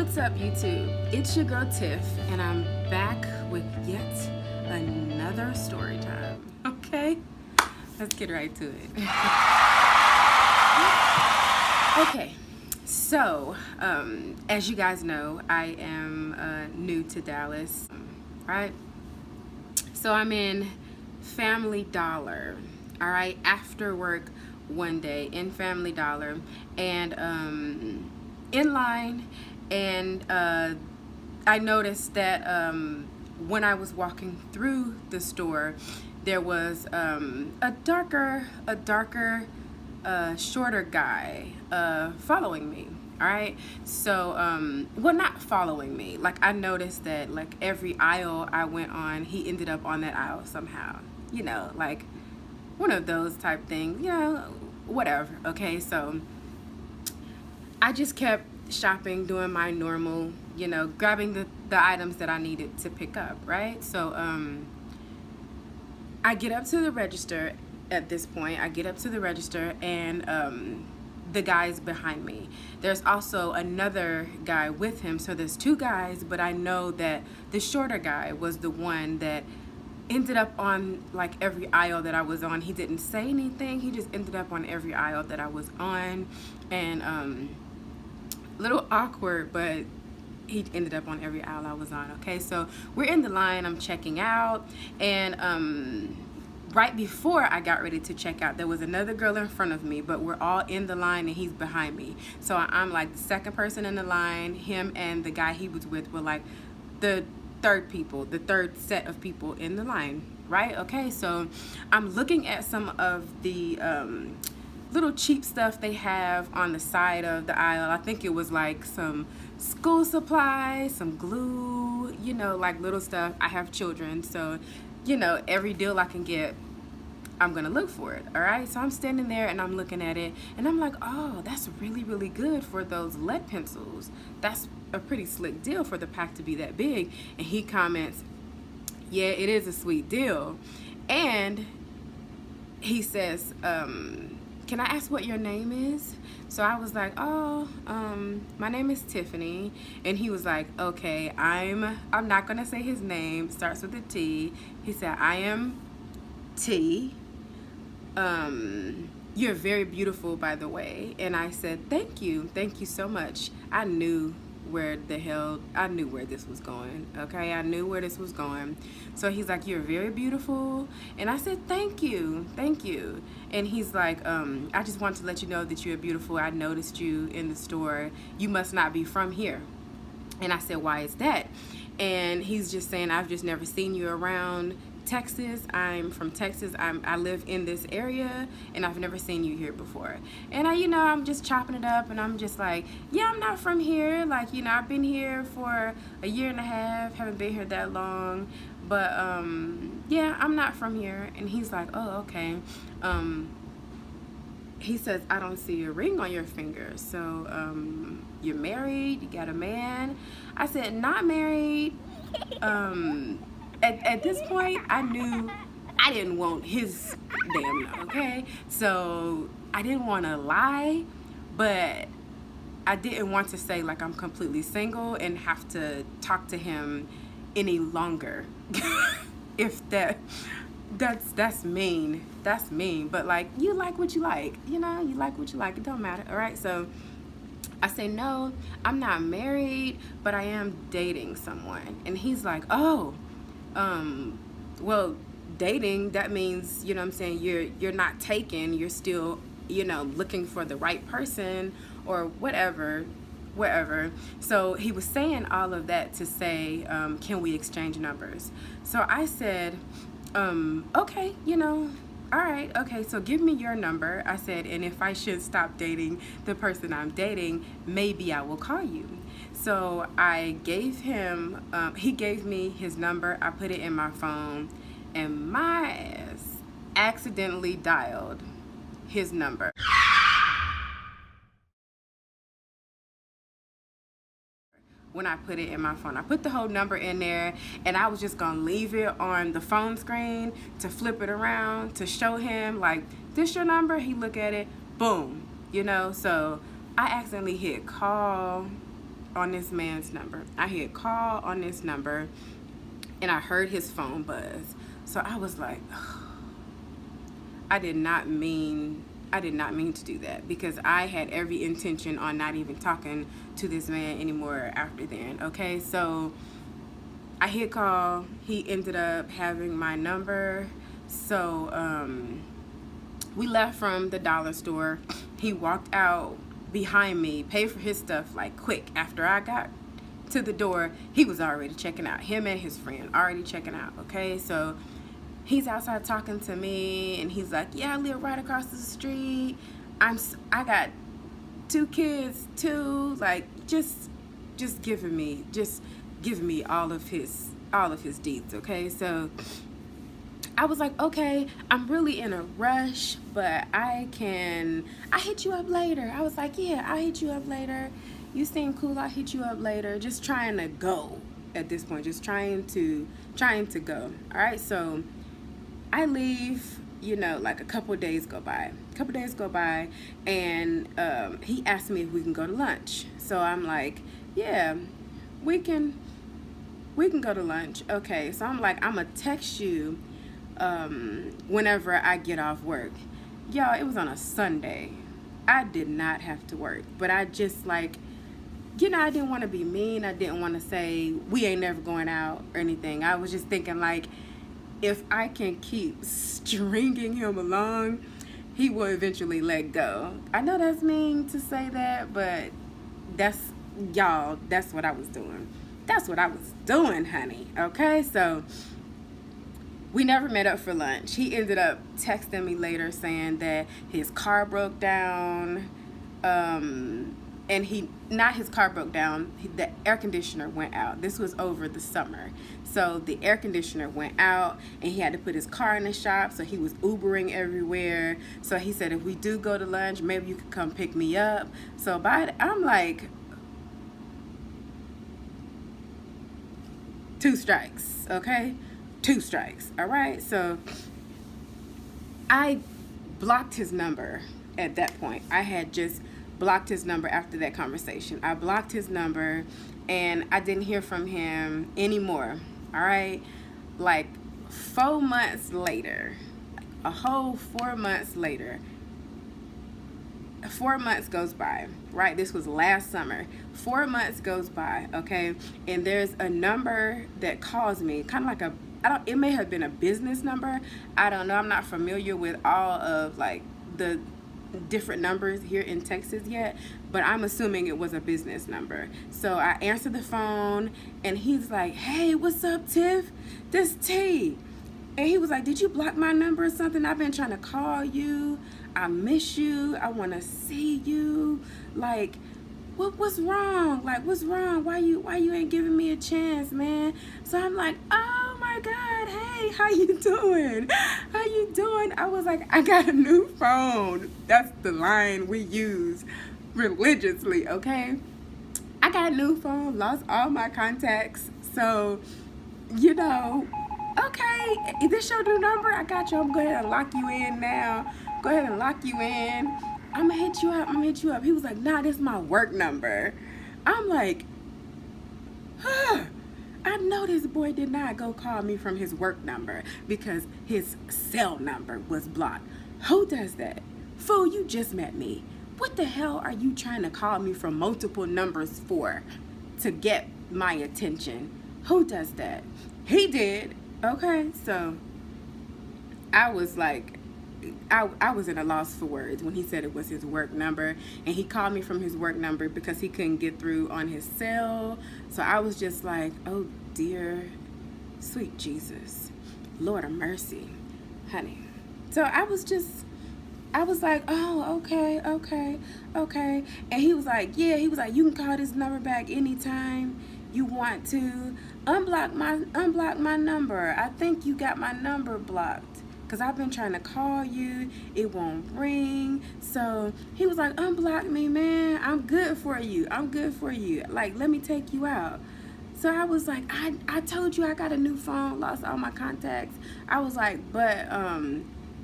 What's up, YouTube? It's your girl Tiff, and I'm back with yet another story time. Okay, let's get right to it. Okay, so as you guys know, I am new to Dallas, right? So I'm in Family Dollar, all right, after work one day in Family Dollar, and in line, and I noticed that when I was walking through the store, there was a darker, shorter guy following me. All right, so well, not following me. Like, I noticed that like every aisle I went on, he ended up on that aisle somehow. You know, like one of those type things. You know, whatever. Okay, so I just kept shopping, doing my normal, you know, grabbing the items that I needed to pick up, right? So I get up to the register. At this point, I get up to the register, and the guy's behind me. There's also another guy with him, so there's two guys, but I know that the shorter guy was the one that ended up on like every aisle that I was on. He didn't say anything, he just ended up on every aisle that I was on, and little awkward, but he ended up on every aisle I was on. Okay, so we're in the line, I'm checking out, and right before I got ready to check out, there was another girl in front of me, but we're all in the line and he's behind me. So I'm like the second person in the line. Him and the guy he was with were like the third set of people in the line, right? Okay, so I'm looking at some of the little cheap stuff they have on the side of the aisle. I think it was like some school supplies, some glue, you know, like little stuff. I have children, so you know, every deal I can get, I'm gonna look for it. All right, so I'm standing there and I'm looking at it, and I'm like, oh, that's really, really good for those lead pencils. That's a pretty slick deal for the pack to be that big. And he comments, yeah, it is a sweet deal. And he says, can I ask what your name is? So I was like, oh, my name is Tiffany. And he was like, okay, I'm not gonna say his name, starts with a T. He said, I am T. You're very beautiful, by the way. And I said, thank you so much. I knew where this was going. Okay, I knew where this was going. So he's like, you're very beautiful. And I said, thank you. And he's like, I just want to let you know that you're beautiful. I noticed you in the store. You must not be from here. And I said, why is that? And he's just saying, I've just never seen you around Texas. I'm from Texas. I live in this area, and I've never seen you here before. And I'm just chopping it up, and I'm just like, yeah, I'm not from here. Like, I've been here for a year and a half. Haven't been here that long, but yeah, I'm not from here. And he's like, oh, okay. He says, I don't see a ring on your finger. So you're married? You got a man? I said, not married. At this point, I knew I didn't want his damn no, okay? So I didn't want to lie, but I didn't want to say like I'm completely single and have to talk to him any longer. If that's mean. That's mean. But like, you like what you like, you like what you like. It don't matter, all right? So I say, no, I'm not married, but I am dating someone. And he's like, oh, well, dating, that means, what I'm saying, you're not taken, you're still, looking for the right person or whatever. So he was saying all of that to say, can we exchange numbers? So I said, okay, all right, okay, so give me your number. I said, and if I should stop dating the person I'm dating, maybe I will call you. So I gave him, he gave me his number. I put it in my phone, and my ass accidentally dialed his number. When I put it in my phone, I put the whole number in there, and I was just gonna leave it on the phone screen to flip it around to show him, like, this your number? He look at it, boom, so I accidentally hit call, on this man's number. I hit call on this number, and I heard his phone buzz. So I was like, I did not mean to do that, because I had every intention on not even talking to this man anymore after then. Okay, so I hit call. He ended up having my number. So we left from the dollar store. He walked out behind me, paid for his stuff like quick. After I got to the door, he was already checking out. Him and his friend already checking out. Okay, so he's outside talking to me, and he's like, yeah, I live right across the street. I got 2 kids too. Like, just giving me all of his deeds. Okay, so I was like, okay, I'm really in a rush, but I hit you up later. I was like, yeah, I'll hit you up later. You seem cool, I'll hit you up later. Just trying to go at this point, just trying to go. All right, so I leave, like a couple days go by. And he asked me if we can go to lunch. So I'm like, yeah, we can go to lunch. Okay, so I'm like, I'm gonna text you whenever I get off work. Y'all, it was on a Sunday. I did not have to work, but I just like, I didn't want to be mean. I didn't want to say we ain't never going out or anything. I was just thinking, like, if I can keep stringing him along, he will eventually let go. I know that's mean to say that, but that's what I was doing. That's what I was doing, honey. Okay, so we never met up for lunch. He ended up texting me later saying that his car broke down. And his car broke down, the air conditioner went out. This was over the summer. So the air conditioner went out, and he had to put his car in the shop, so he was Ubering everywhere. So he said, if we do go to lunch, maybe you could come pick me up. So I'm like, 2 strikes, okay? 2 strikes, all right? So I blocked his number at that point. I had just blocked his number after that conversation. I blocked his number, and I didn't hear from him anymore, all right? Like 4 months later, a whole 4 months later, 4 months goes by, right? This was last summer. 4 months goes by, okay? And there's a number that calls me, kind of like it may have been a business number. I don't know. I'm not familiar with all of like the different numbers here in Texas yet, but I'm assuming it was a business number. So I answered the phone, and he's like, hey, what's up, Tiff? This T. And he was like, did you block my number or something? I've been trying to call you. I miss you. I want to see you. Like, what's wrong? Like, what's wrong? Why you ain't giving me a chance, man? So I'm like, oh my God, hey, how you doing? How you doing? I was like, I got a new phone. That's the line we use religiously, okay? I got a new phone, lost all my contacts. So, okay, is this your new number? I got you. I'm going to go ahead and lock you in now. Go ahead and lock you in. I'm going to hit you up. He was like, nah, this is my work number. I'm like, I know this boy did not go call me from his work number because his cell number was blocked. Who does that? Fool, you just met me. What the hell are you trying to call me from multiple numbers for to get my attention? Who does that? He did. Okay, so I was like, I was at a loss for words when he said it was his work number, and he called me from his work number because he couldn't get through on his cell. So I was just like, oh dear, sweet Jesus, Lord of mercy, honey. So I was like, oh, okay. And he was like, yeah, you can call this number back anytime you want to. Unblock my number. I think you got my number blocked. Because I've been trying to call you. It won't ring. So he was like, unblock me, man. I'm good for you. Like, let me take you out. So I was like, I told you I got a new phone, lost all my contacts. I was like, but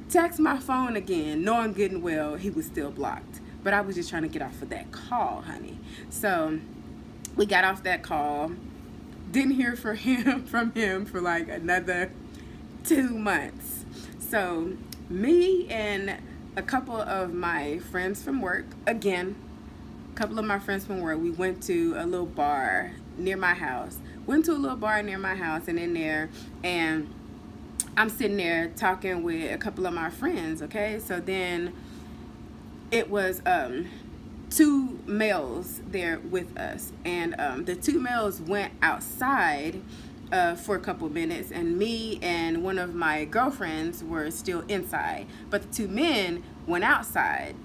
text my phone again, knowing good and well he was still blocked. But I was just trying to get off of that call, honey. So We got off that call. Didn't hear from him for like another 2 months. So me and a couple of my friends from work, again, a couple of my friends from work, we went to a little bar near my house. And in there, and I'm sitting there talking with a couple of my friends, okay? So then it was two males there with us, and the two males went outside for a couple minutes, and me and one of my girlfriends were still inside, but the two men went outside.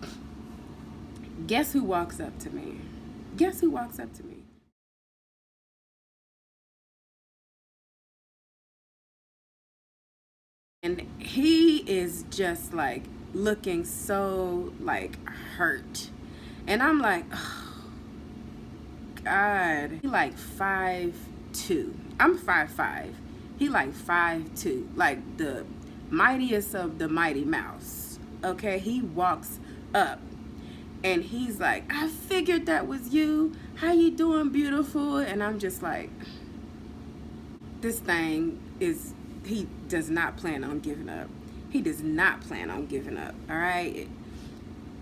Guess who walks up to me? And he is just like looking so like hurt, and I'm like, oh God. He like 5'2". I'm 5'5". He like 5'2", like the mightiest of the Mighty Mouse. Okay, he walks up and he's like, I figured that was you. How you doing, beautiful? And I'm just like, this thing is, he does not plan on giving up. All right.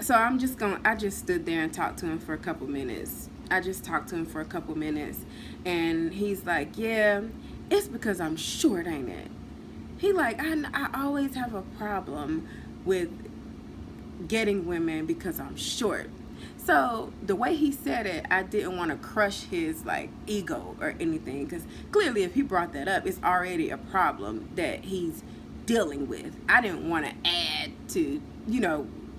So I just stood there and talked to him for a couple minutes. And he's like, yeah, it's because I'm short, ain't it? He like, I always have a problem with getting women because I'm short. So the way he said it, I didn't want to crush his like ego or anything, because clearly if he brought that up, it's already a problem that he's dealing with. I didn't want to add to,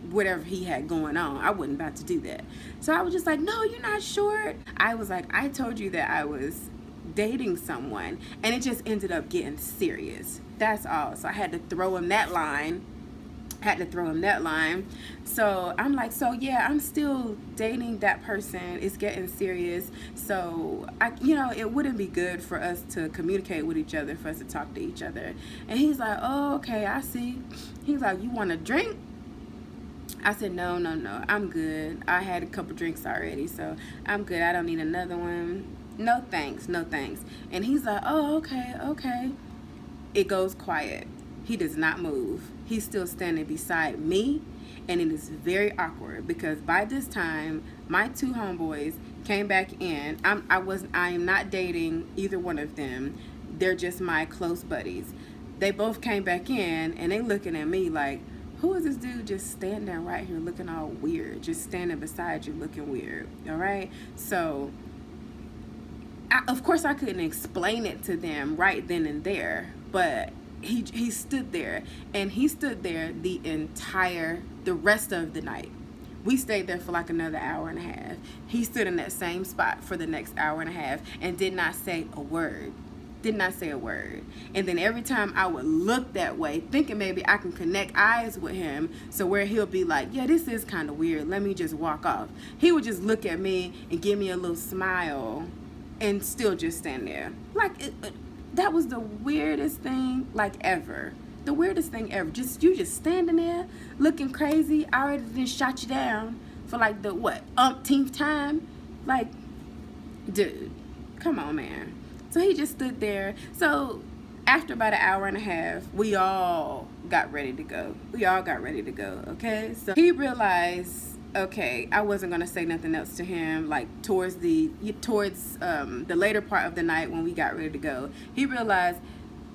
whatever he had going on. I wasn't about to do that. So I was just like, no, you're not short. I was like, I told you that I was dating someone, and it just ended up getting serious. That's all. So I had to throw him that line. So I'm like, so yeah, I'm still dating that person. It's getting serious. So it wouldn't be good for us to communicate with each other, for us to talk to each other. And he's like, oh, okay, I see. He's like, you want a drink? I said, no, I'm good. I had a couple drinks already, so I'm good. I don't need another one. No thanks. And he's like, oh, okay. It goes quiet. He does not move. He's still standing beside me, and it is very awkward because by this time, my two homeboys came back in. I am not dating either one of them. They're just my close buddies. They both came back in, and they looking at me like, who is this dude just standing right here looking all weird, just standing beside you looking weird, all right? So, of course, I couldn't explain it to them right then and there, but he stood there, and he stood there the rest of the night. We stayed there for like another hour and a half. He stood in that same spot for the next hour and a half and did not say a word. And then every time I would look that way, thinking maybe I can connect eyes with him, so where he'll be like, yeah, this is kind of weird, let me just walk off, he would just look at me and give me a little smile and still just stand there. Like, that was the weirdest thing ever. You just standing there looking crazy. I already done shot you down for like the umpteenth time. Like, dude, come on, man. So he just stood there. So after about an hour and a half, we all got ready to go. Okay? So he realized, okay, I wasn't gonna say nothing else to him. Like towards the later part of the night when we got ready to go, he realized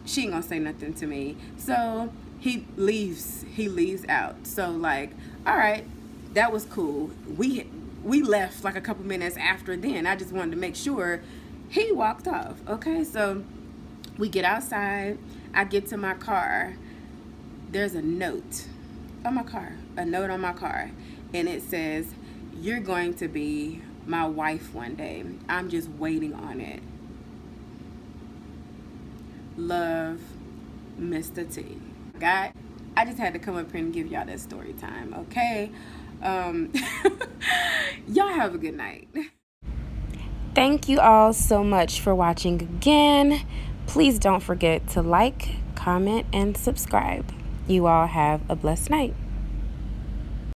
she ain't gonna say nothing to me. So he leaves out. So like, all right, that was cool. We left like a couple minutes after then. I just wanted to make sure he walked off. Okay, so we get outside. I get to my car. There's a note on my car. And it says, you're going to be my wife one day. I'm just waiting on it. Love, Mr. T. I just had to come up here and give y'all that story time, okay? Y'all have a good night. Thank you all so much for watching again. Please don't forget to like, comment, and subscribe. You all have a blessed night.